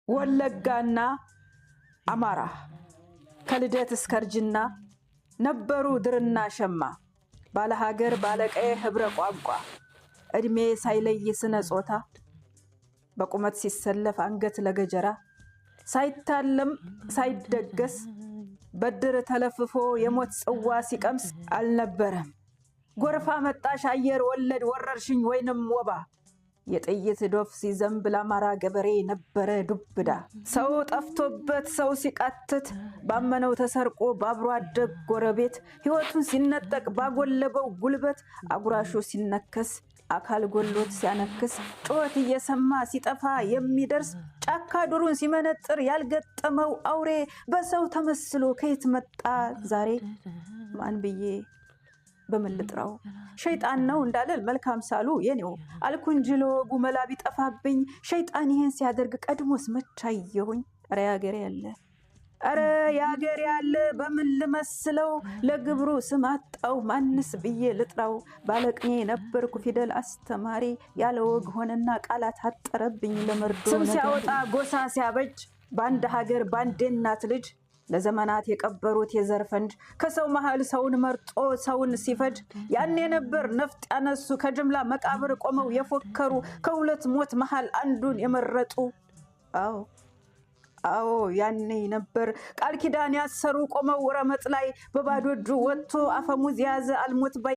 ወለጋና አማራ ከልደት እስከርጅና ነበሩ ድርና ሸማ ባለ ሀገር ባለቀየ ህብረ ቋንቋ እድሜ ሳይለይ ስነ ጾታ በቁመት ሲሰለፍ አንገት ለገጀራ ሳይታለም ሳይደገስ በድር ተለፍፎ የሞት ጽዋ ሲቀምስ አልነበረም ጎርፋ መጣሽ አየር ወለድ ወረርሽኝ ወይንም ወባ የጥይት ዶፍ ሲዘንብ ለአማራ ገበሬ ነበረ ዱብዳ ሰው ጠፍቶበት ሰው ሲቃተት ባመነው ተሰርቆ ባብሮ አደግ ጎረቤት ህይወቱን ሲነጠቅ ባጎለበው ጉልበት አጉራሹ ሲነከስ አካል ጎሎት ሲያነክስ ጮት እየሰማ ሲጠፋ የሚደርስ ጫካ ዱሩን ሲመነጥር ያልገጠመው አውሬ በሰው ተመስሎ ከየት መጣ ዛሬ ማን ብዬ በመልጥራው ሸይጣን ነው እንዳለል መልካም ሳሉ የኔው አልኩንጅሎ ጉመላ ቢጠፋብኝ ሸይጣን ይሄን ሲያደርግ ቀድሞስ መቻየሁኝ አረ ያገሬ ያለ በምን ልመስለው ለግብሩ ስማጣው ማንስ ብዬ ልጥራው ባለቅኔ ነበርኩ ፊደል አስተማሪ ያለ ወግ ሆነና ቃላት አጠረብኝ ለመርዶ ስም ሲያወጣ ጎሳ ሲያበጅ ባንድ ሀገር ባንድ እናት ልጅ ለዘመናት የቀበሩት የዘርፈንጅ ከሰው መሃል ሰውን መርጦ ሰውን ሲፈጅ ያኔ ነበር ነፍጥ ያነሱ ከጅምላ መቃብር ቆመው የፎከሩ ከሁለት ሞት መሃል አንዱን የመረጡ አዎ ያኔ ነበር ቃል ኪዳን ያሰሩ ቆመው ረመጥ ላይ በባዶ እጁ ወጥቶ አፈሙዝ ያዘ አልሞት ባይ